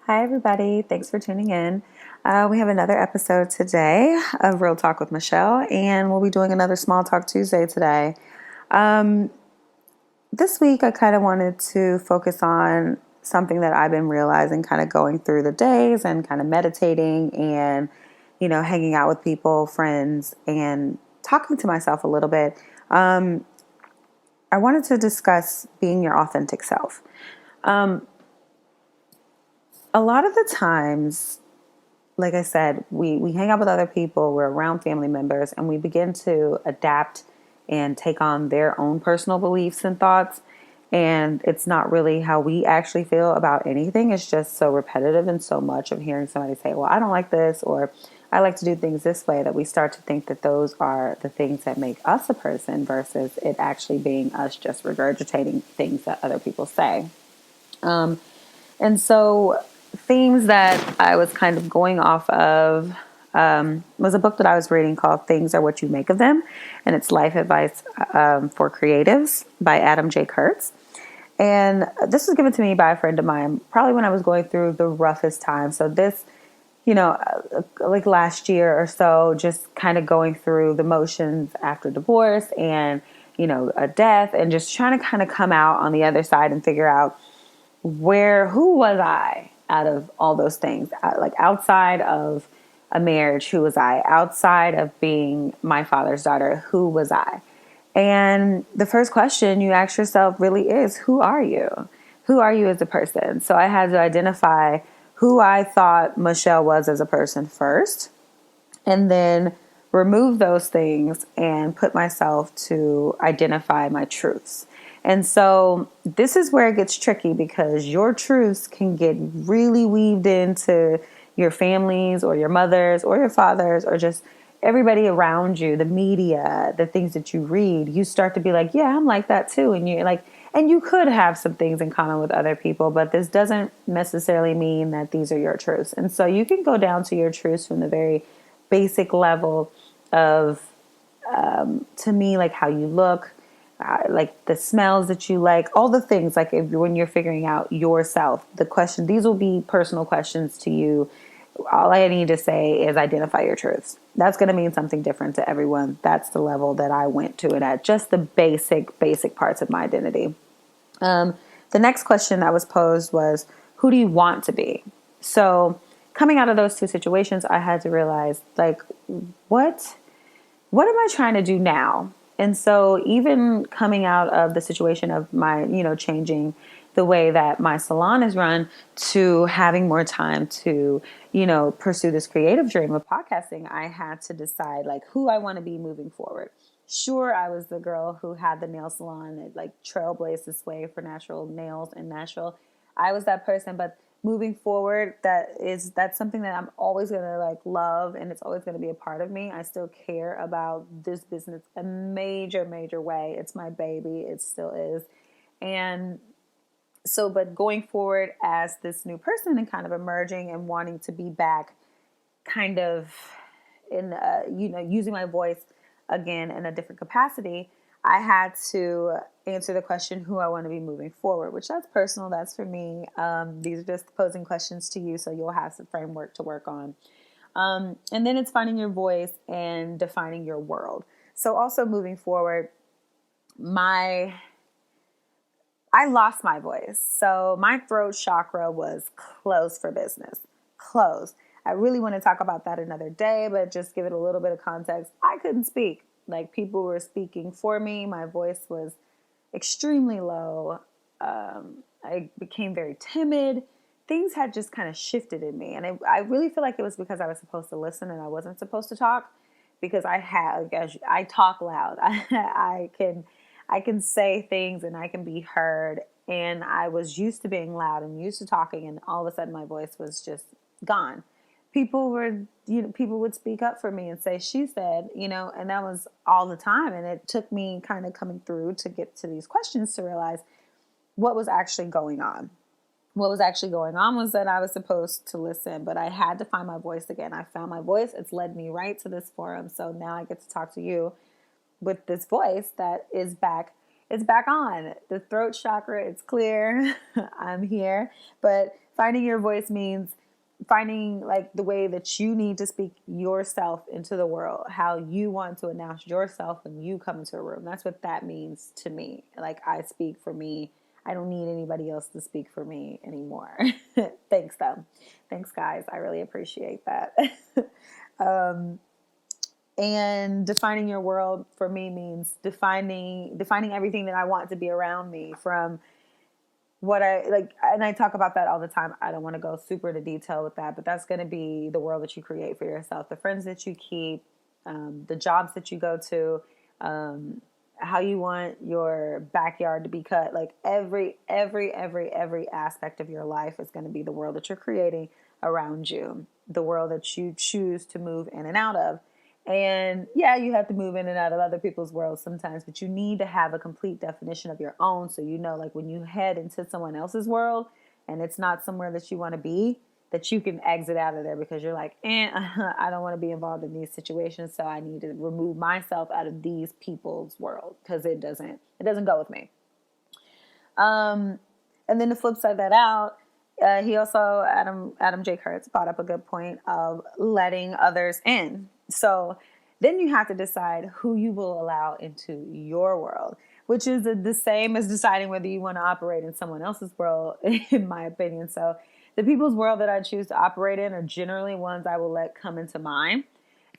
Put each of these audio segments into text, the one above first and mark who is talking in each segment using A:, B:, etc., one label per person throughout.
A: Hi, everybody. Thanks for tuning in. We have another episode today of Real Talk with Michelle, and we'll be doing another Small Talk Tuesday today. Um, this week, I kind of wanted to focus on something that I've been realizing, kind of going through the days and kind of meditating and, hanging out with people, friends, and talking to myself a little bit. I wanted to discuss being your authentic self. A lot of the times, like I said, we hang out with other people, we're around family members, and we begin to adapt and take on their own personal beliefs and thoughts. And it's not really how we actually feel about anything. It's just so repetitive and so much of hearing somebody say, well, I don't like this, or I like to do things this way, that we start to think that those are the things that make us a person versus it actually being us just regurgitating things that other people say. And so, themes that I was kind of going off of was a book that I was reading called Things Are What You Make of Them. And it's Life Advice for Creatives by Adam J. Kurtz. And this was given to me by a friend of mine, probably when I was going through the roughest time. So, this, like last year or so, just kind of going through the motions after divorce and, a death, and just trying to kind of come out on the other side and figure out who was I out of all those things? Like outside of a marriage, who was I? Outside of being my father's daughter, who was I? And the first question you ask yourself really is, who are you? Who are you as a person? So I had to identify who I thought Michelle was as a person first, and then remove those things and put myself to identify my truths. And so this is where it gets tricky, because your truths can get really weaved into your families or your mothers or your fathers or just everybody around you, the media, the things that you read. You start to be like, yeah, I'm like that too. And you're like, and you could have some things in common with other people, but this doesn't necessarily mean that these are your truths. And so you can go down to your truths from the very basic level of, to me, like how you look, like the smells that you like, all the things, like when you're figuring out yourself, these will be personal questions to you. All I need to say is identify your truths. That's going to mean something different to everyone. That's the level that I went to it at, just the basic parts of my identity. The next question that was posed was, who do you want to be? So coming out of those two situations, I had to realize, like, what am I trying to do now? And so even coming out of the situation of my, changing the way that my salon is run to having more time to, pursue this creative dream of podcasting, I had to decide like who I want to be moving forward. Sure, I was the girl who had the nail salon that like trailblazed this way for natural nails in Nashville. I was that person, but moving forward, that's something that I'm always gonna like love, and it's always gonna be a part of me. I still care about this business a major way. It's my baby, it still is. And so, but going forward as this new person and kind of emerging and wanting to be back kind of in, using my voice again in a different capacity, I had to answer the question who I want to be moving forward, which that's personal. That's for me. These are just posing questions to you, so you'll have some framework to work on. And then it's finding your voice and defining your world. So also moving forward, I lost my voice. So my throat chakra was closed for business. Closed. I really want to talk about that another day, but just give it a little bit of context. I couldn't speak. Like people were speaking for me. My voice was extremely low. I became very timid. Things had just kind of shifted in me. And I really feel like it was because I was supposed to listen and I wasn't supposed to talk, because I talk loud. I can say things and I can be heard. And I was used to being loud and used to talking, and all of a sudden my voice was just gone. People would speak up for me and say, she said, and that was all the time. And it took me kind of coming through to get to these questions to realize what was actually going on. What was actually going on was that I was supposed to listen, but I had to find my voice again. I found my voice. It's led me right to this forum. So now I get to talk to you with this voice that is back. It's back on. The throat chakra, it's clear. I'm here. But Finding your voice means finding like the way that you need to speak yourself into the world, how you want to announce yourself when you come into a room. That's what that means to me. Like, I speak for me. I don't need anybody else to speak for me anymore. Thanks though. Thanks guys. I really appreciate that. And defining your world for me means defining everything that I want to be around me, from what I like. And I talk about that all the time. I don't want to go super into detail with that, but that's going to be the world that you create for yourself, the friends that you keep, the jobs that you go to, how you want your backyard to be cut. Like every aspect of your life is going to be the world that you're creating around you, the world that you choose to move in and out of. And yeah, you have to move in and out of other people's worlds sometimes, but you need to have a complete definition of your own. So, you know, like when you head into someone else's world and it's not somewhere that you want to be, that you can exit out of there because you're like, I don't want to be involved in these situations. So I need to remove myself out of these people's world because it doesn't go with me. And then to flip side that out, he also, Adam J. Kurtz, brought up a good point of letting others in. So then you have to decide who you will allow into your world, which is the same as deciding whether you want to operate in someone else's world, in my opinion. So the people's world that I choose to operate in are generally ones I will let come into mine.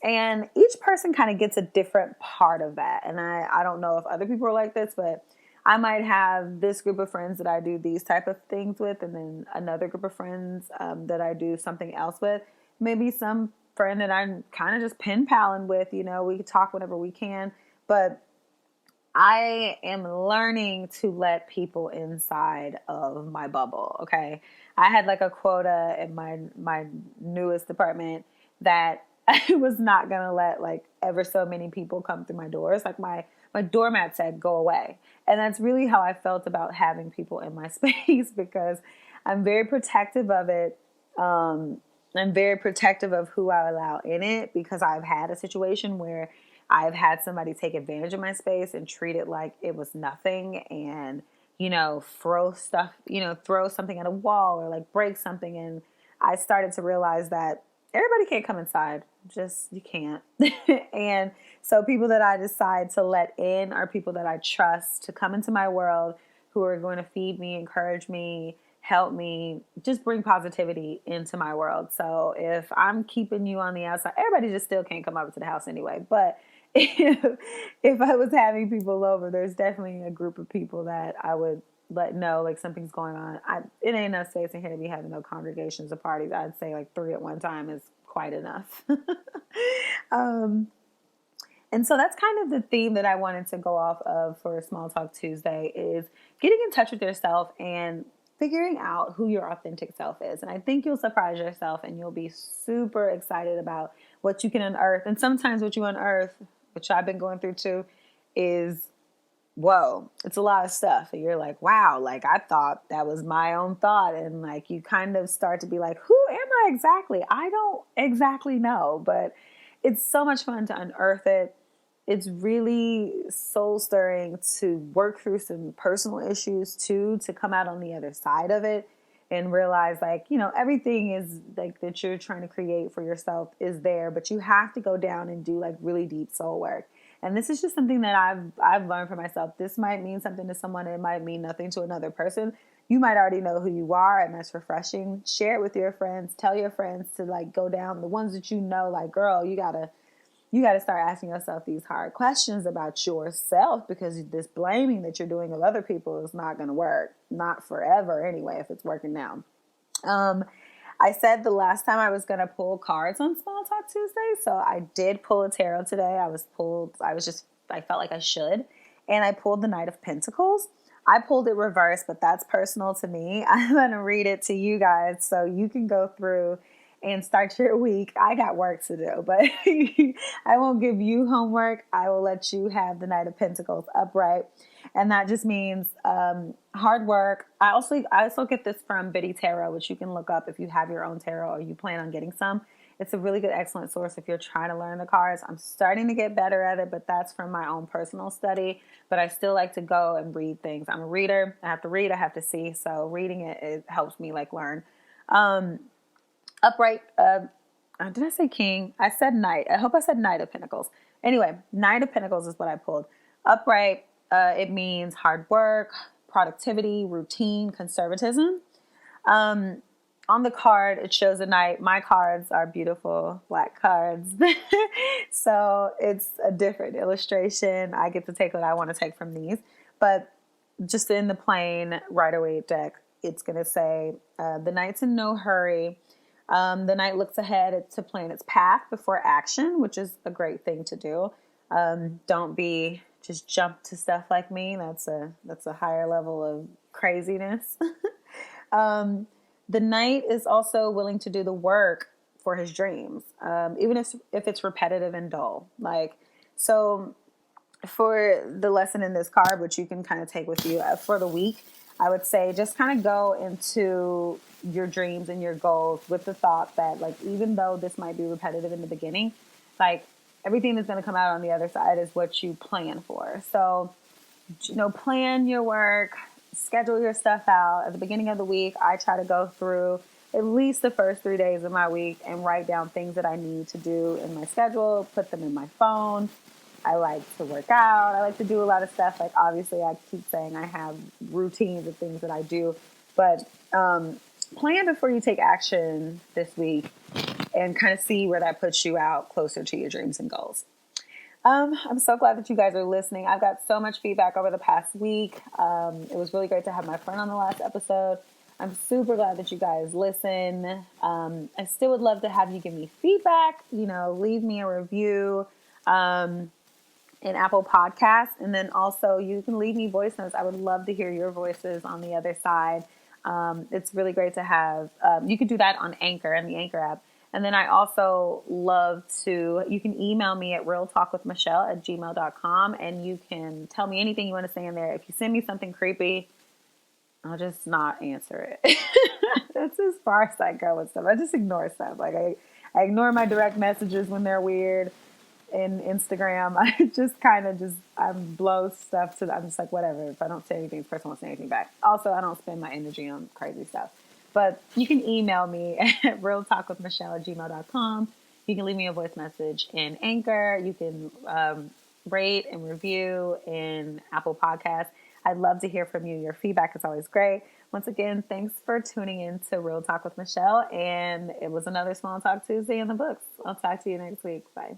A: And each person kind of gets a different part of that. And I don't know if other people are like this, but I might have this group of friends that I do these type of things with, and then another group of friends that I do something else with. Maybe some friend that I'm kind of just pen paling with, you know, we talk whenever we can. But I am learning to let people inside of my bubble. Okay. I had like a quota in my newest department that I was not going to let like ever so many people come through my doors. Like my doormat said, go away. And that's really how I felt about having people in my space, because I'm very protective of it. I'm very protective of who I allow in it, because I've had a situation where I've had somebody take advantage of my space and treat it like it was nothing, and, you know, throw something at a wall or like break something. And I started to realize that everybody can't come inside. Just, you can't. And so people that I decide to let in are people that I trust to come into my world, who are going to feed me, encourage me, help me, just bring positivity into my world. So if I'm keeping you on the outside, everybody just still can't come over to the house anyway. But if I was having people over, there's definitely a group of people that I would let know like something's going on. It ain't enough space in here to be having no congregations or parties. I'd say like 3 at one time is quite enough. And so that's kind of the theme that I wanted to go off of for Small Talk Tuesday, is getting in touch with yourself and figuring out who your authentic self is. And I think you'll surprise yourself and you'll be super excited about what you can unearth. And sometimes what you unearth, which I've been going through too, is, whoa, it's a lot of stuff. And you're like, wow, like I thought that was my own thought. And like you kind of start to be like, who am I exactly? I don't exactly know, but it's so much fun to unearth it. It's really soul stirring to work through some personal issues too, to come out on the other side of it and realize, like, you know, everything is like that you're trying to create for yourself is there, but you have to go down and do like really deep soul work. And this is just something that I've learned for myself. This might mean something to someone. It might mean nothing to another person. You might already know who you are, and that's refreshing. Share it with your friends. Tell your friends to like go down, the ones that you know, like, girl, you gotta start asking yourself these hard questions about yourself, because this blaming that you're doing of other people is not going to work. Not forever anyway, if it's working now. I said the last time I was going to pull cards on Small Talk Tuesday, so I did pull a tarot today. I felt like I should, and I pulled the Knight of Pentacles. I pulled it reversed, but that's personal to me. I'm going to read it to you guys so you can go through and start your week. I got work to do, but I won't give you homework. I will let you have the Knight of Pentacles upright. And that just means hard work. I also get this from Biddy Tarot, which you can look up if you have your own tarot or you plan on getting some. It's a really good, excellent source if you're trying to learn the cards. I'm starting to get better at it, but that's from my own personal study. But I still like to go and read things. I'm a reader. I have to read. I have to see. So reading it helps me like learn. Upright, did I say king? I said knight. I hope I said knight of pentacles. Anyway, knight of pentacles is what I pulled. Upright, it means hard work, productivity, routine, conservatism. On the card, it shows a knight. My cards are beautiful black cards. So it's a different illustration. I get to take what I want to take from these. But just in the plain Rider-Waite deck, it's going to say the knight's in no hurry. The knight looks ahead to plan its path before action, which is a great thing to do. Don't be just jump to stuff like me. That's a higher level of craziness. The knight is also willing to do the work for his dreams, even if it's repetitive and dull. So for the lesson in this card, which you can kind of take with you for the week, I would say just kind of go into your dreams and your goals with the thought that, even though this might be repetitive in the beginning, everything that's going to come out on the other side is what you plan for. So, plan your work, schedule your stuff out. At the beginning of the week, I try to go through at least the first 3 days of my week and write down things that I need to do in my schedule, put them in my phone. I like to work out. I like to do a lot of stuff. Obviously, I keep saying I have routines of things that I do, but plan before you take action this week and kind of see where that puts you out closer to your dreams and goals. I'm so glad that you guys are listening. I've got so much feedback over the past week. It was really great to have my friend on the last episode. I'm super glad that you guys listen. I still would love to have you give me feedback. Leave me a review in Apple Podcasts. And then also you can leave me voice notes. I would love to hear your voices on the other side. It's really great to have. You can do that on Anchor and the Anchor app. And then I also you can email me at realtalkwithmichelle@gmail.com, and you can tell me anything you want to say in there. If you send me something creepy, I'll just not answer it. That's as far as I go with stuff. I just ignore stuff. I ignore my direct messages when they're weird in Instagram. I just I blow stuff I'm just whatever. If I don't say anything, the person won't say anything back. Also, I don't spend my energy on crazy stuff. But you can email me at realtalkwithmichelle@gmail.com. You can leave me a voice message in Anchor. You can rate and review in Apple Podcasts. I'd love to hear from you. Your feedback is always great. Once again, thanks for tuning in to Real Talk with Michelle. And it was another Small Talk Tuesday in the books. I'll talk to you next week. Bye.